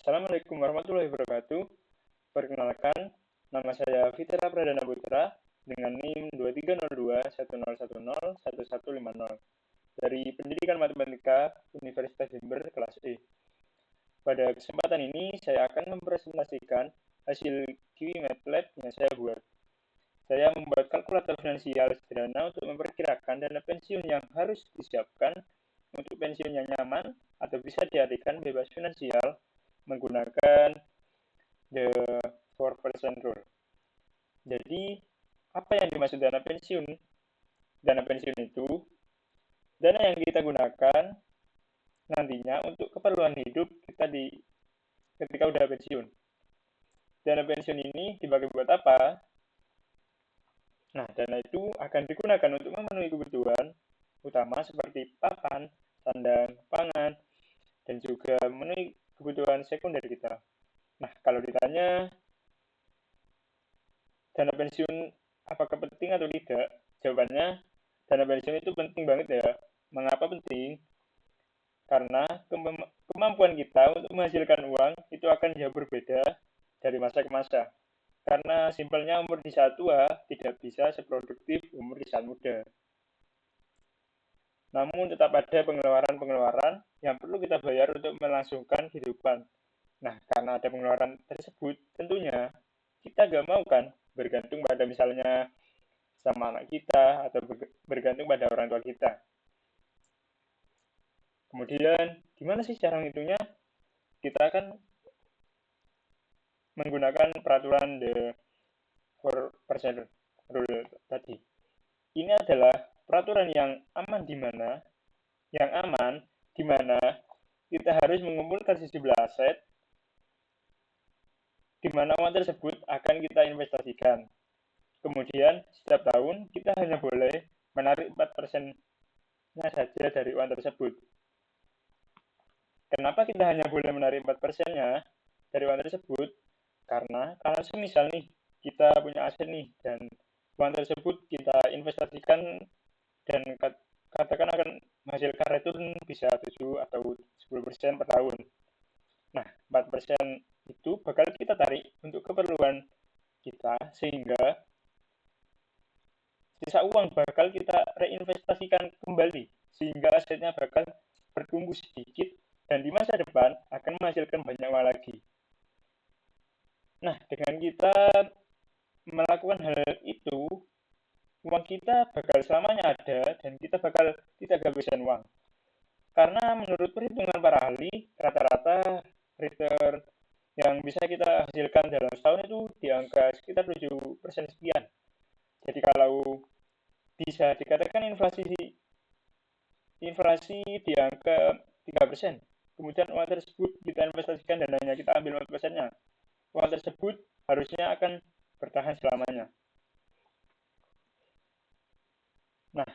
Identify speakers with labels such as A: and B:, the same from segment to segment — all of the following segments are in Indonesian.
A: Assalamualaikum warahmatullahi wabarakatuh. Perkenalkan, nama saya Fitra Pradana Putra dengan NIM 230210101150 dari Pendidikan Matematika Universitas Jember kelas E. Pada kesempatan ini, saya akan mempresentasikan hasil QI MATLAB yang saya buat. Saya membuat kalkulator finansial sederhana untuk memperkirakan dana pensiun yang harus disiapkan untuk pensiun yang nyaman atau bisa diartikan bebas finansial menggunakan the 4% rule. Jadi, apa yang dimaksud dana pensiun? Dana pensiun itu dana yang kita gunakan nantinya untuk keperluan hidup kita ketika udah pensiun. Dana pensiun ini dipakai buat apa? Nah, dana itu akan digunakan untuk memenuhi kebutuhan utama seperti pakan, sandang, pangan, dan juga memenuhi kebutuhan sekunder kita. Nah, kalau ditanya dana pensiun apakah penting atau tidak? Jawabannya, dana pensiun itu penting banget ya. Mengapa penting? Karena kemampuan kita untuk menghasilkan uang itu akan jauh berbeda dari masa ke masa. Karena simpelnya umur di saat tua tidak bisa seproduktif umur di saat muda. Namun tetap ada pengeluaran-pengeluaran yang perlu kita bayar untuk melangsungkan kehidupan. Nah, karena ada pengeluaran tersebut, tentunya kita gak mau kan bergantung pada misalnya sama anak kita atau bergantung pada orang tua kita. Kemudian, gimana sih cara menghitungnya? Kita akan menggunakan peraturan the 4% rule tadi. Ini adalah peraturan yang aman di mana kita harus mengumpulkan sejumlah aset di mana uang tersebut akan kita investasikan. Kemudian, setiap tahun kita hanya boleh menarik 4%-nya saja dari uang tersebut. Kenapa kita hanya boleh menarik 4%-nya dari uang tersebut? Karena kalau semisal nih kita punya aset nih dan uang tersebut kita investasikan dan katakan akan menghasilkan return bisa 7 atau 10% per tahun. Nah, 4% itu bakal kita tarik untuk keperluan kita sehingga sisa uang bakal kita reinvestasikan kembali sehingga asetnya bakal bertumbuh sedikit dan di masa depan akan menghasilkan banyak uang lagi. Nah, dengan kita melakukan hal itu, uang kita bakal selamanya ada dan kita bakal tidak kehabisan uang. Karena menurut perhitungan para ahli, rata-rata return yang bisa kita hasilkan dalam setahun itu di angka sekitar 7% sekian. Jadi kalau bisa dikatakan inflasi di angka 3%. Kemudian uang tersebut kita investasikan dan hanya kita ambil 4%-nya. Uang tersebut harusnya akan bertahan selamanya. Nah,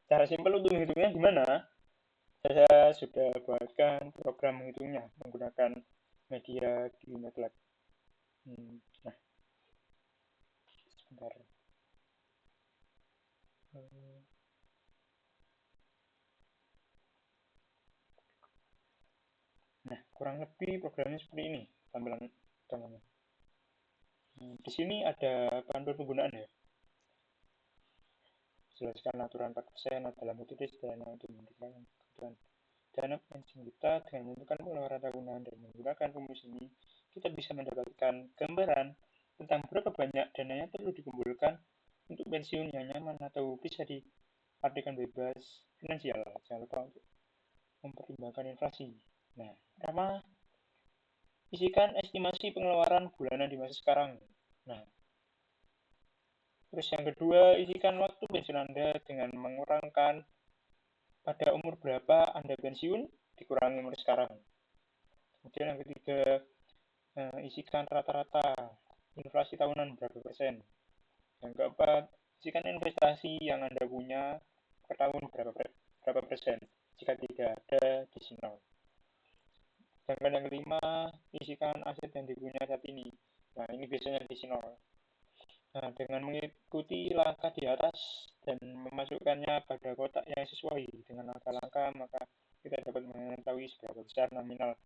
A: cara simpel untuk menghitungnya gimana? Saya sudah buatkan program menghitungnya menggunakan media di MATLAB. Nah, sebentar. Nah, kurang lebih programnya seperti ini tampilan utamanya. Di sini ada panduan penggunaan ya. Jelaskan aturan 4% adalah metode sederhana untuk memperkirakan kebutuhan dana pensiun kita dengan menentukan pengeluaran tahunan dan menggunakan rumus ini kita bisa mendapatkan gambaran tentang berapa banyak dana yang perlu dikumpulkan untuk pensiun yang nyaman atau bisa diartikan bebas finansial. Jangan lupa untuk mempertimbangkan inflasi. Nah, pertama, isikan estimasi pengeluaran bulanan di masa sekarang. Nah, terus yang kedua, isikan waktu pensiun Anda dengan mengurangkan pada umur berapa Anda pensiun dikurangi umur sekarang. Kemudian yang ketiga, isikan rata-rata inflasi tahunan berapa persen. Yang keempat, isikan investasi yang Anda punya per tahun berapa persen. Jika tidak ada, diisi 0. Sedangkan yang kelima, isikan aset yang dipunya saat ini. Nah, ini biasanya diisi 0. Nah, dengan mengikuti langkah di atas dan memasukkannya pada kotak yang sesuai dengan langkah-langkah, maka kita dapat mengetahui seberapa besar nominal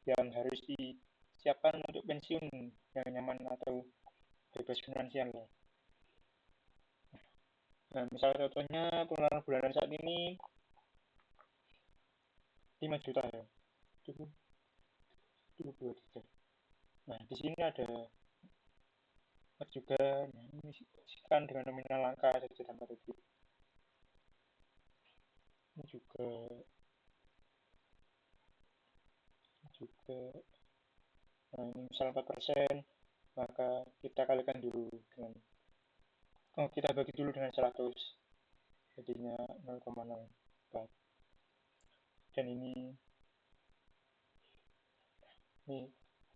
A: yang harus disiapkan untuk pensiun yang nyaman atau bebas finansial. Nah, misalnya contohnya pengeluaran bulanan saat ini 5 juta ya. Cukup 23. Nah, di sini ada juga, nah, ini isikan dengan nominal angka saja tanpa titik. Ini juga nah ini misal 4%, maka kita kalikan dulu dengan kita bagi dulu dengan 100, jadinya 0,04. Dan ini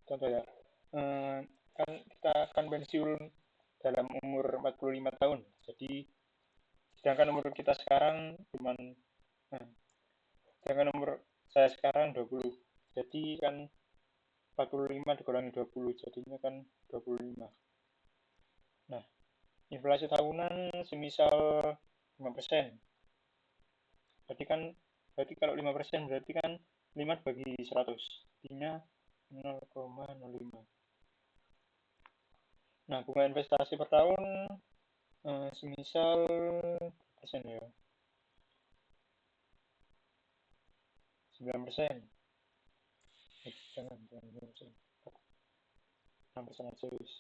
A: contoh ya, kan kita akan pensiun dalam umur 45 tahun, jadi sedangkan umur kita sekarang sedangkan umur saya sekarang 20, jadi kan 45 dikurangi 20, jadinya kan 25. Nah, inflasi tahunan semisal 5%. Berarti kalau 5% berarti kan 5 bagi 100, artinya 0,05. Nah, bunga investasi per tahun semisal persen ya, 9%. Jangan 9%. 6% aja wis.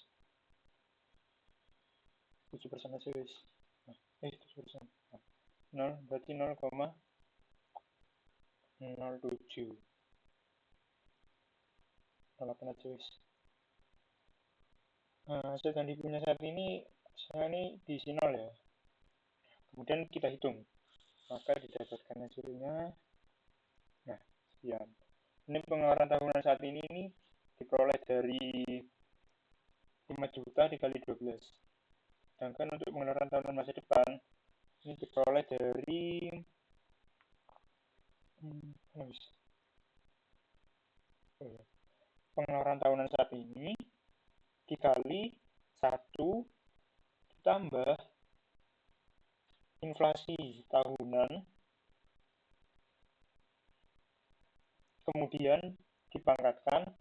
A: 7% aja wis. 7%. Nah, 0 berarti 0,07. 0,8 aja wis. Hasil yang dipunya saat ini, saya ini diisi 0 ya. Kemudian kita hitung, maka didapatkan hasilnya. Nah, sekian. Ini pengeluaran tahunan saat ini diperoleh dari 5 juta dikali 12. Sedangkan untuk pengeluaran tahunan masa depan, ini diperoleh dari pengeluaran tahunan saat ini dikali 1 ditambah inflasi tahunan, kemudian dipangkatkan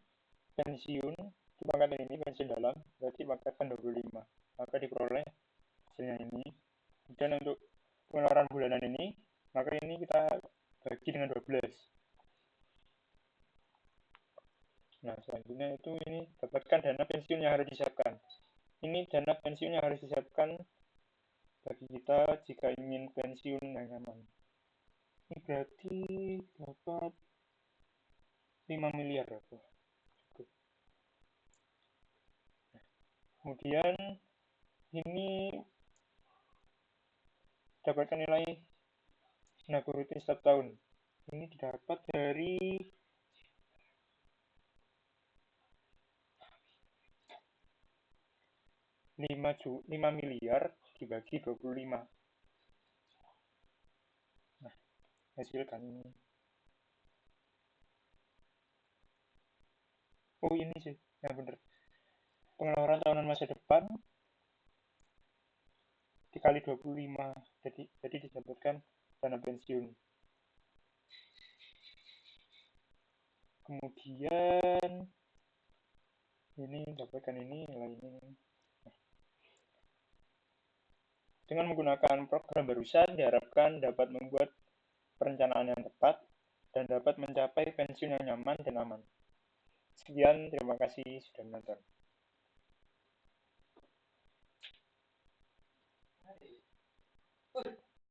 A: pensiun, dipangkatkan ini pensiun dalam, berarti dipangkatkan 25, maka diperoleh hasilnya ini. Dan untuk pengeluaran bulanan ini, maka ini kita bagi dengan 12. Nah, selanjutnya itu ini dapatkan dana pensiun yang harus disiapkan. Ini dana pensiun yang harus disiapkan bagi kita jika ingin pensiun yang nyaman. Ini berarti dapat 5 miliar ya, Bro. Kemudian ini dapatkan nilai nabung rutin setiap tahun. Ini didapat dari 5 miliar dibagi 25. Nah, hasilkan ini. Oh, ini sih, nah bener. Pengeluaran tahunan masa depan dikali 25, jadi didapatkan dana pensiun. Kemudian ini dapatkan ini nilai ini. Dengan menggunakan program barusan diharapkan dapat membuat perencanaan yang tepat dan dapat mencapai pensiun yang nyaman dan aman. Sekian, terima kasih sudah menonton.